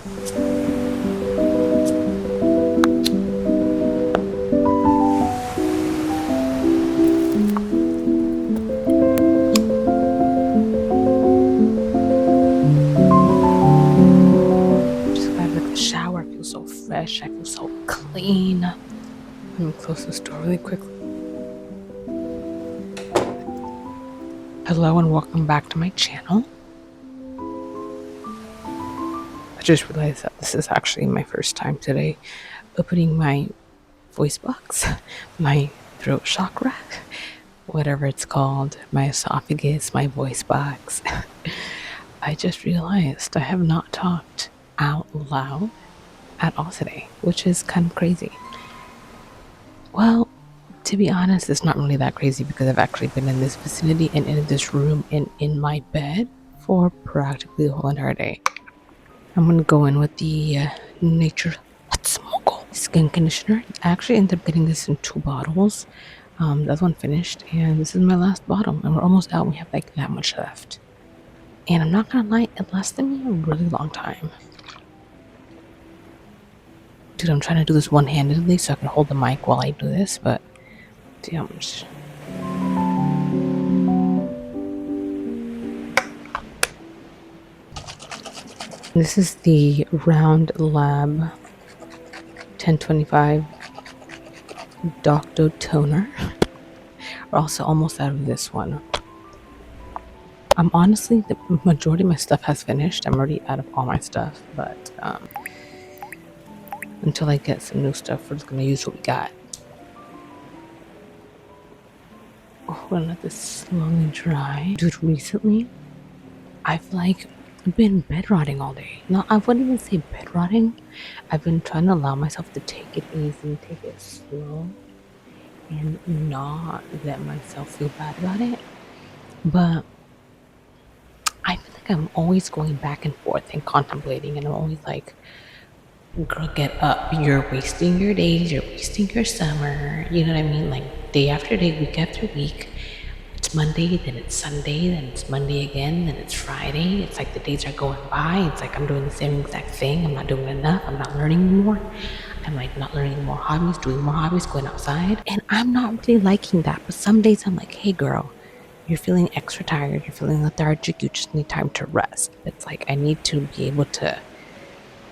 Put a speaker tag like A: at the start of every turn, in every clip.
A: Just got out of the shower. I feel so fresh. I feel so clean. Let me close this door really quickly. Hello and welcome back to my channel. I just realized that this is actually my first time today opening my voice box, my throat chakra, whatever it's called, my esophagus, my voice box. I just realized I have not talked out loud at all today, which is kind of crazy. Well, to be honest, it's not really that crazy because I've actually been in this vicinity and in this room and in my bed for practically the whole entire day. I'm gonna go in with the Nature skin conditioner. I actually ended up getting this in 2 bottles. That one finished, and this is my last bottle, and we're almost out. We have like that much left, and I'm not gonna lie, it lasted me a really long time. Dude, I'm trying to do this one-handedly so I can hold the mic while I do this, but damn. This is the Round Lab 1025 Docto Toner. We're also almost out of this one. I'm honestly, the majority of my stuff has finished. I'm already out of all my stuff, but until I get some new stuff, we're just gonna use what we got. Oh, we're gonna let this slowly dry. Dude, recently, I've like been bed rotting all day. No, I wouldn't even say bed rotting. I've been trying to allow myself to take it easy, take it slow, and not let myself feel bad about it. But I feel like I'm always going back and forth and contemplating, and I'm always like, girl, get up. You're wasting your days, you're wasting your summer. You know what I mean? Like day after day, week after week. It's Monday, then it's Sunday, then it's Monday again, then it's Friday. It's like the days are going by. It's like I'm doing the same exact thing. I'm not doing enough. I'm not learning anymore. I'm like not learning more hobbies, doing more hobbies, going outside. And I'm not really liking that. But some days I'm like, hey girl, you're feeling extra tired. You're feeling lethargic. You just need time to rest. It's like I need to be able to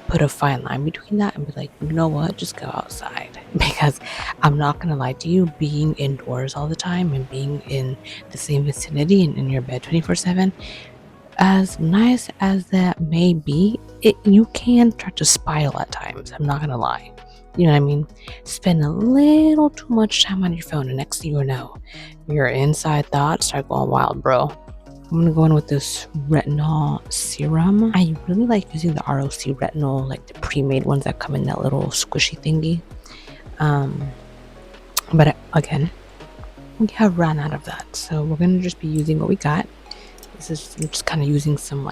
A: put a fine line between that and be like, you know what, just go outside. Because I'm not gonna lie to you, being indoors all the time and being in the same vicinity and in your bed 24/7, as nice as that may be, you can start to spiral at times. I'm not gonna lie. You know what I mean? Spend a little too much time on your phone, and next thing you know, your inside thoughts start going wild, bro. I'm gonna go in with this retinol serum. I really like using the ROC retinol, like the pre-made ones that come in that little squishy thingy. But again, we have run out of that, so we're gonna just be using what we got. I'm just kind of using some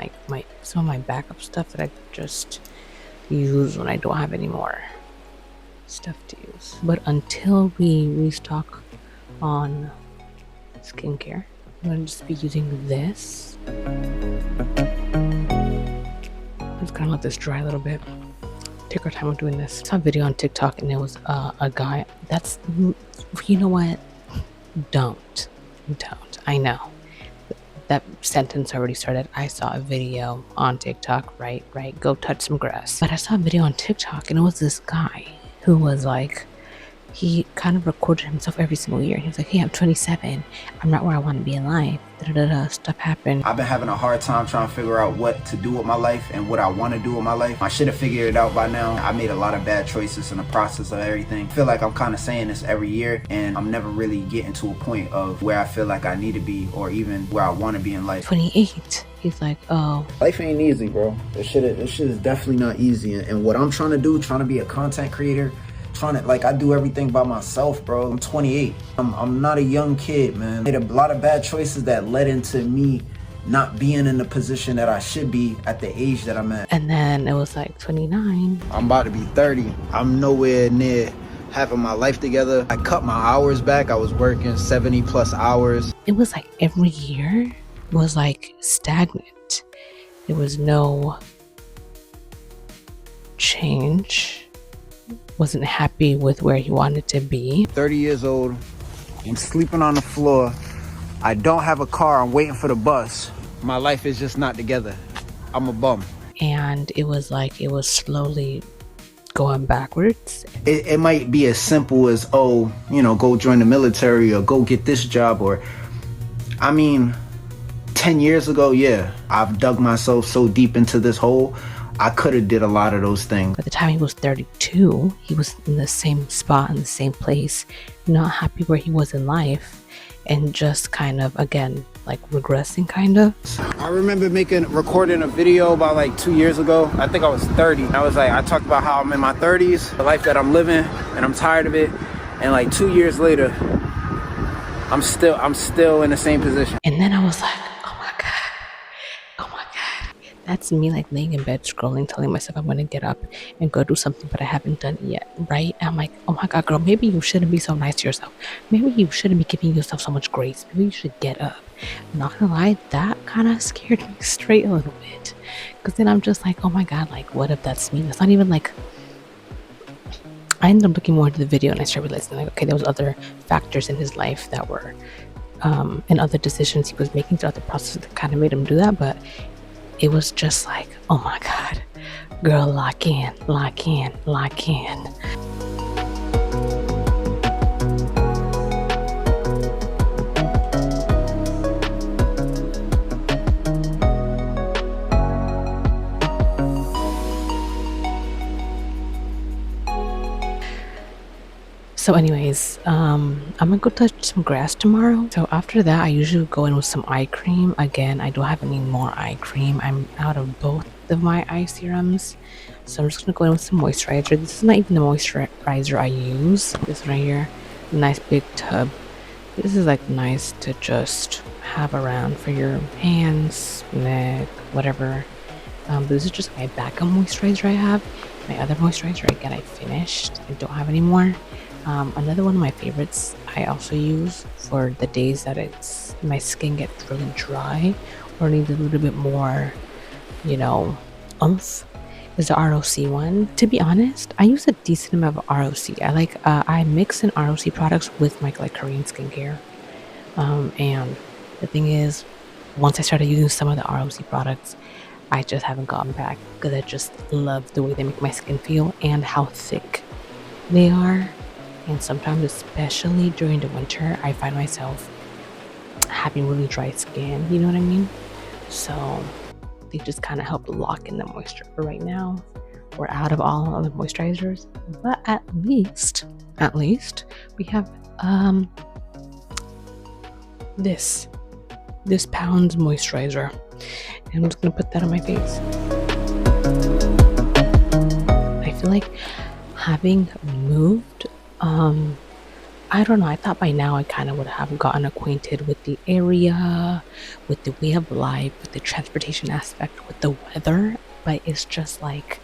A: some of my backup stuff that I just use when I don't have any more stuff to use. But until we restock on skincare, I'm going to just be using this. I'm just gonna let this dry a little bit. Take our time with doing this. I saw a video on TikTok and it was a guy that's, you know what? Don't. I know. That sentence already started. I saw a video on TikTok, right? Go touch some grass. But I saw a video on TikTok and it was this guy who was like, he kind of recorded himself every single year. He was like, hey, I'm 27. I'm not where I want to be in life. Stuff happened.
B: I've been having a hard time trying to figure out what to do with my life and what I want to do with my life. I should have figured it out by now. I made a lot of bad choices in the process of everything. I feel like I'm kind of saying this every year and I'm never really getting to a point of where I feel like I need to be or even where I want to be in life.
A: 28. He's like, oh.
B: Life ain't easy, bro. This shit is definitely not easy. And what I'm trying to do, trying to be a content creator, I do everything by myself, bro. I'm 28. I'm not a young kid, man. I made a lot of bad choices that led into me not being in the position that I should be at the age that I'm at.
A: And then it was like 29.
B: I'm about to be 30. I'm nowhere near having my life together. I cut my hours back. I was working 70 plus hours.
A: It was like every year was like stagnant. There was no change, wasn't happy with where he wanted to be.
B: 30 years old, I'm sleeping on the floor. I don't have a car, I'm waiting for the bus. My life is just not together. I'm a bum.
A: And it was like it was slowly going backwards.
B: It might be as simple as, oh, you know, go join the military or go get this job, or, I mean, 10 years ago, yeah, I've dug myself so deep into this hole, I could have did a lot of those things.
A: By the time he was 32, he was in the same spot, in the same place, not happy where he was in life, and just kind of, again, like regressing kind of.
B: I remember recording a video about like 2 years ago. I think I was 30. I talked about how I'm in my 30s, the life that I'm living, and I'm tired of it. And like 2 years later, I'm still in the same position.
A: And then I was like, oh my God. That's me like laying in bed scrolling, telling myself I'm gonna get up and go do something, but I haven't done it yet, right? And I'm like, oh my God, girl, maybe you shouldn't be so nice to yourself. Maybe you shouldn't be giving yourself so much grace. Maybe you should get up. I'm not gonna lie, that kind of scared me straight a little bit. Because then I'm just like, oh my God, like, what if that's me? That's not even like... I ended up looking more into the video and I started realizing, like, okay, there was other factors in his life that were, and other decisions he was making throughout the process that kind of made him do that, but it was just like, oh my God, girl, lock in. So anyways, I'm gonna go touch some grass tomorrow. So after that, I usually go in with some eye cream. Again, I don't have any more eye cream. I'm out of both of my eye serums. So I'm just gonna go in with some moisturizer. This is not even the moisturizer I use. This one right here, nice big tub. This is like nice to just have around for your hands, neck, whatever. But this is just my backup moisturizer I have. My other moisturizer, again, I finished. I don't have any more. Another one of my favorites I also use for the days that my skin gets really dry or needs a little bit more, you know, oomph, is the ROC one. To be honest, I use a decent amount of ROC. I mix in ROC products with my like Korean skincare. And the thing is, once I started using some of the ROC products, I just haven't gone back because I just love the way they make my skin feel and how thick they are. And sometimes, especially during the winter, I find myself having really dry skin, you know what I mean? So they just kind of help lock in the moisture. But right now, we're out of all of the moisturizers, but at least we have this Pound's moisturizer, and I'm just gonna put that on my face. I feel like having moved, I don't know, I thought by now I kind of would have gotten acquainted with the area, with the way of life, with the transportation aspect, with the weather, but it's just like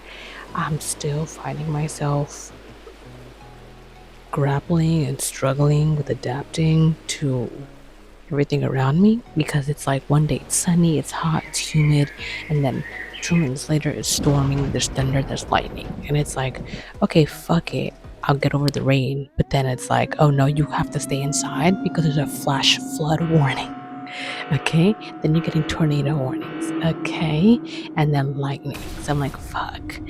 A: I'm still finding myself grappling and struggling with adapting to everything around me, because it's like one day it's sunny, it's hot, it's humid, and then 2 minutes later it's storming, there's thunder, there's lightning, and it's like, okay, fuck it, I'll get over the rain. But then it's like, oh no, you have to stay inside because there's a flash flood warning. Okay, then you're getting tornado warnings. Okay, and then lightning. So I'm like, fuck.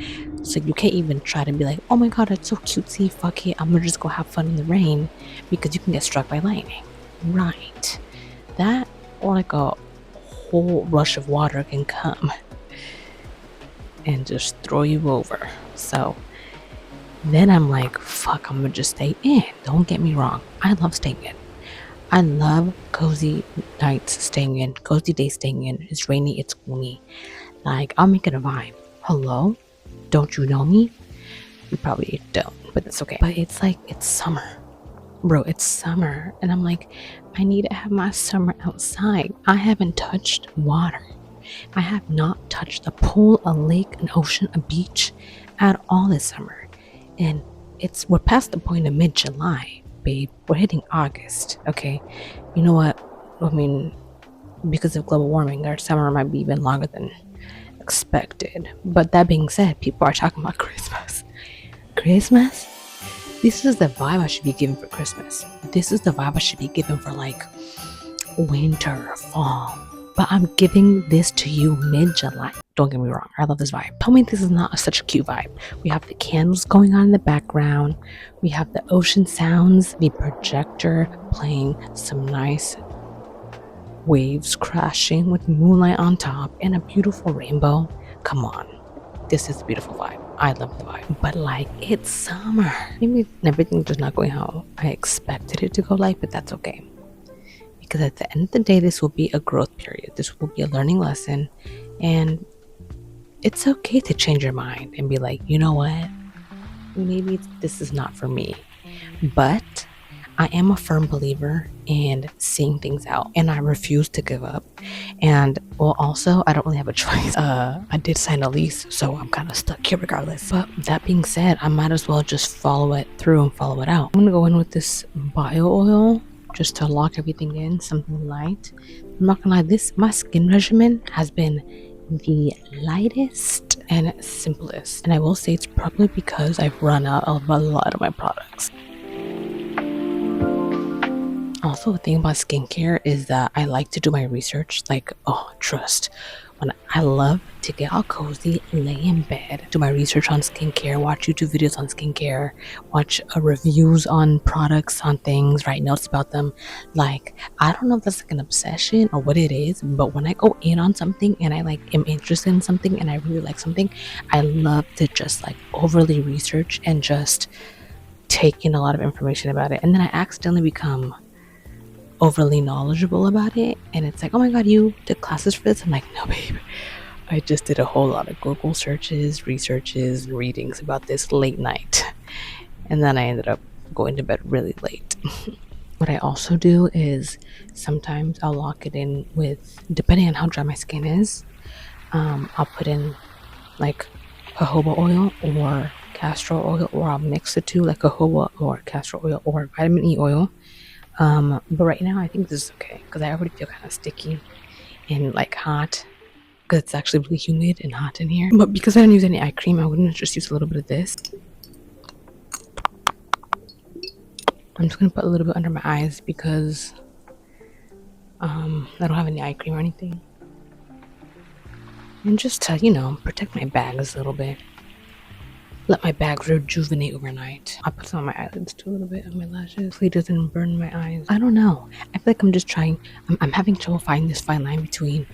A: So you can't even try to be like, oh my God, it's so cutesy, fuck it, I'm gonna just go have fun in the rain, because you can get struck by lightning. Right, that, or like a whole rush of water can come and just throw you over. So then I'm like, fuck, I'm gonna just stay in. Don't get me wrong, I love staying in. I love cozy nights staying in, cozy days staying in. It's rainy, it's gloomy. Like, I'll make it a vibe. Hello? Don't you know me? You probably don't, but that's okay. But it's like, it's summer. Bro, it's summer. And I'm like, I need to have my summer outside. I haven't touched water. I have not touched a pool, a lake, an ocean, a beach at all this summer. And we're past the point of mid-July, babe. We're hitting August, okay? You know what? I mean, because of global warming, our summer might be even longer than expected. But that being said, people are talking about Christmas. Christmas? This is the vibe I should be giving for Christmas. This is the vibe I should be giving for like winter, fall. But I'm giving this to you mid-July. Don't get me wrong, I love this vibe. Tell me this is not such a cute vibe. We have the candles going on in the background. We have the ocean sounds, the projector playing some nice waves crashing with moonlight on top and a beautiful rainbow. Come on. This is a beautiful vibe. I love the vibe. But like, it's summer. Maybe everything's just not going how I expected it to go like, but that's okay. Because at the end of the day, this will be a growth period. This will be a learning lesson. And it's okay to change your mind and be like, you know what? Maybe this is not for me. But I am a firm believer in seeing things out, and I refuse to give up. And well, also, I don't really have a choice. I did sign a lease, so I'm kind of stuck here regardless. But that being said, I might as well just follow it through and follow it out. I'm gonna go in with this bio oil just to lock everything in, something light. I'm not gonna lie, my skin regimen has been the lightest and simplest. And I will say it's probably because I've run out of a lot of my products. Also, the thing about skincare is that I like to do my research. Like, oh, trust. When I love to get all cozy, lay in bed, do my research on skincare, watch YouTube videos on skincare, watch reviews on products, on things, write notes about them. Like, I don't know if that's like an obsession or what it is, but when I go in on something and I like am interested in something and I really like something, I love to just like overly research and just take in a lot of information about it. And then I accidentally become overly knowledgeable about it, and it's like, oh my god, you took classes for this? I'm like, no babe, I just did a whole lot of Google searches, researches, readings about this late night, and then I ended up going to bed really late. What I also do is sometimes I'll lock it in with, depending on how dry my skin is, I'll put in like jojoba oil or castor oil, or I'll mix the two, like jojoba or castor oil or vitamin E oil. But right now I think this is okay because I already feel kind of sticky and like hot because it's actually really humid and hot in here. But because I don't use any eye cream, I wouldn't just use a little bit of this. I'm just gonna put a little bit under my eyes because I don't have any eye cream or anything, and just to, you know, protect my bags a little bit. Let my bags rejuvenate overnight. I put some on my eyelids too, a little bit on my lashes. Hopefully it doesn't burn my eyes. I don't know. I feel like I'm just trying. I'm having trouble finding this fine line between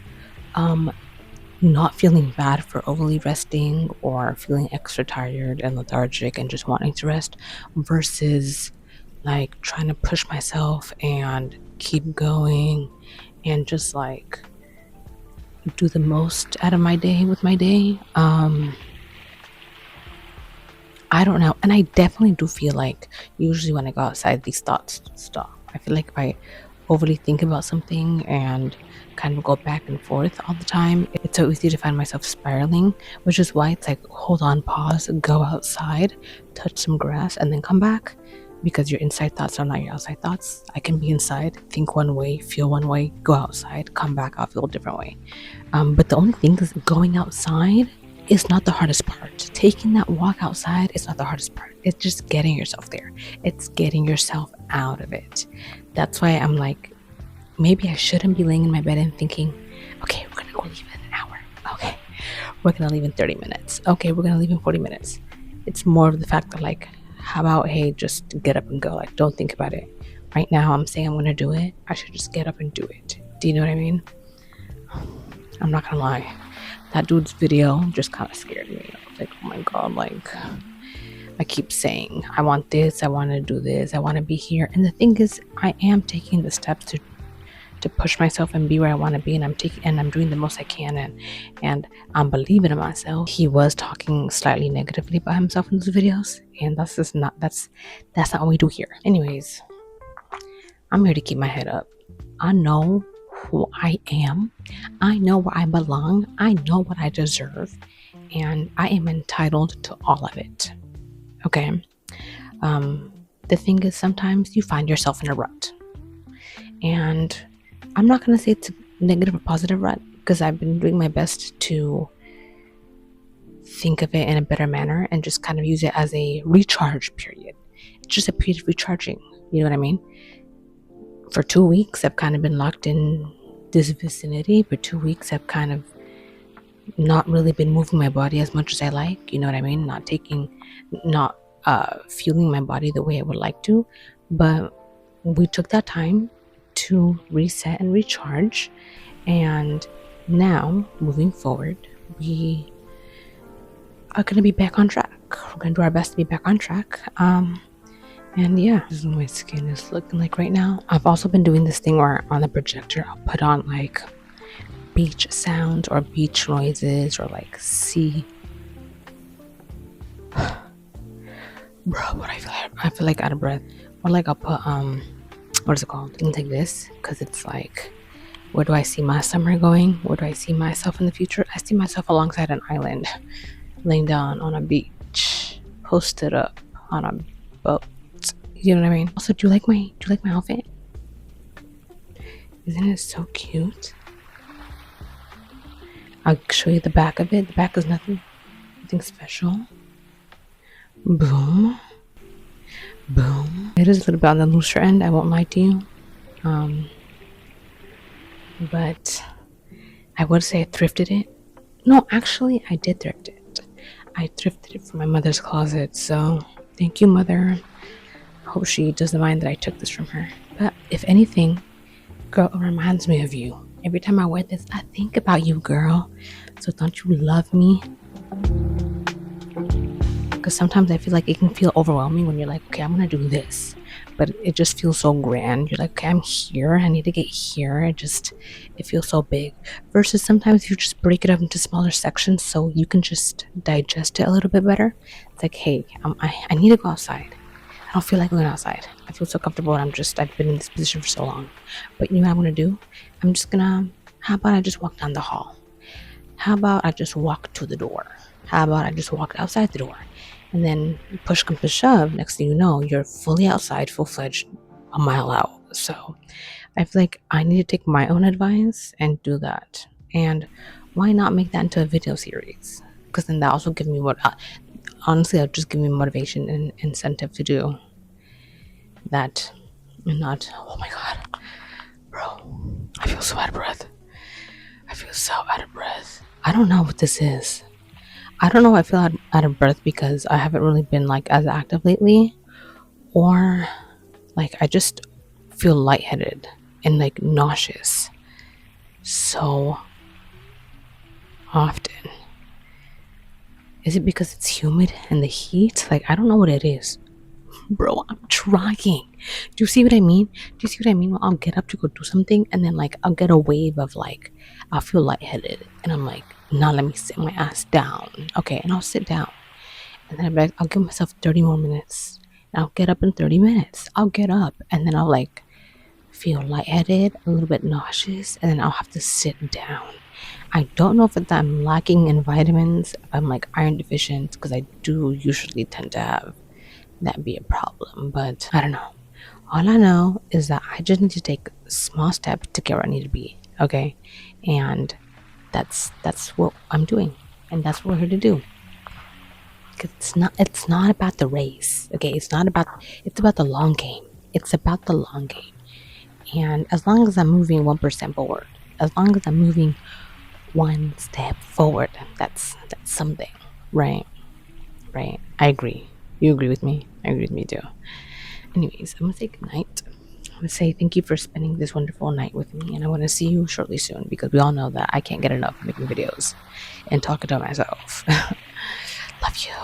A: not feeling bad for overly resting or feeling extra tired and lethargic and just wanting to rest versus like trying to push myself and keep going and just like do the most out of my day with my day. I don't know. And I definitely do feel like usually when I go outside, these thoughts stop. I feel like if I overly think about something and kind of go back and forth all the time, it's so easy to find myself spiraling, which is why it's like, hold on, pause, go outside, touch some grass, and then come back, because your inside thoughts are not your outside thoughts. I can be inside, think one way, feel one way, go outside, come back, I'll feel a different way. But the only thing is going outside is not the hardest part. Taking that walk outside is not the hardest part. It's just getting yourself there. It's getting yourself out of it. That's why I'm like, maybe I shouldn't be laying in my bed and thinking, okay, we're gonna go leave in an hour. Okay, we're gonna leave in 30 minutes. Okay, we're gonna leave in 40 minutes. It's more of the fact that like, how about, hey, just get up and go. Like, don't think about it. Right now, I'm saying I'm gonna do it. I should just get up and do it. Do you know what I mean? I'm not gonna lie. That dude's video just kind of scared me. I was like, oh my god, like, I keep saying, I want this, I want to do this, I want to be here. And the thing is, I am taking the steps to push myself and be where I want to be, and I'm doing the most I can, and I'm believing in myself. He was talking slightly negatively about himself in those videos, and that's not what we do here. Anyways, I'm here to keep my head up. I know who I am. I know where I belong. I know what I deserve, and I am entitled to all of it. Okay. The thing is, sometimes you find yourself in a rut, and I'm not gonna say it's a negative or positive rut, because I've been doing my best to think of it in a better manner and just kind of use it as a recharge period. It's just a period of recharging. You know what I mean? For 2 weeks, I've kind of been locked in this vicinity. For 2 weeks, I've kind of not really been moving my body as much as I like. You know what I mean? Not fueling my body the way I would like to. But we took that time to reset and recharge. And now, moving forward, we are going to be back on track. We're going to do our best to be back on track. And yeah, this is what my skin is looking like right now. I've also been doing this thing where on the projector, I'll put on like beach sounds or beach noises or like sea. Bro, what I feel like out of breath. Or like I'll put what is it called? Things like this, because it's like, where do I see my summer going? Where do I see myself in the future? I see myself alongside an island, laying down on a beach, posted up on a boat. You know what I mean? Also, do you like my outfit? Isn't it so cute? I'll show you the back of it. The back is nothing special. Boom. Boom. It is a little bit on the looser end, I won't lie to you. But I would say I thrifted it. No, actually, I did thrift it. I thrifted it from my mother's closet. So thank you, Mother. I hope she doesn't mind that I took this from her. But if anything, girl, it reminds me of you. Every time I wear this, I think about you, girl. So don't you love me? Because sometimes I feel like it can feel overwhelming when you're like, okay, I'm going to do this. But it just feels so grand. You're like, okay, I'm here. I need to get here. It feels so big. Versus sometimes you just break it up into smaller sections so you can just digest it a little bit better. It's like, hey, I need to go outside. I don't feel like going outside. I feel so comfortable and I've been in this position for so long. But you know what I'm going to do? How about I just walk down the hall? How about I just walk to the door? How about I just walk outside the door? And then push comes to shove, next thing you know, you're fully outside, full-fledged, a mile out. So I feel like I need to take my own advice and do that. And why not make that into a video series? Because then that also gives me honestly, it'll just give me motivation and incentive to do that. And not, oh my God, bro, I feel so out of breath. I don't know what this is. I don't know if I feel out of breath because I haven't really been like as active lately, or like I just feel lightheaded and like nauseous so often. Is it because it's humid and the heat? Like, I don't know what it is. Bro, I'm trying. Do you see what I mean? Well, I'll get up to go do something and then like I'll get a wave of like, I'll feel lightheaded and I'm like, now let me sit my ass down. Okay, and I'll sit down. And then I'll give myself 30 more minutes. And I'll get up in 30 minutes. I'll get up and then I'll like feel lightheaded, a little bit nauseous, and then I'll have to sit down. I don't know if it's that I'm lacking in vitamins, if I'm like iron deficient, because I do usually tend to have that be a problem, but I don't know. All I know is that I just need to take a small step to get where I need to be, okay? And that's what I'm doing, and that's what we're here to do. It's not about the race, okay? It's about the long game. It's about the long game. And as long as I'm moving 1% forward, as long as I'm moving one step forward, that's something, right? I agree. You agree with me? I agree with me too. Anyways, I'm gonna say good night. I'm gonna say thank you for spending this wonderful night with me, and I want to see you shortly soon because we all know that I can't get enough of making videos and talking to myself. Love you.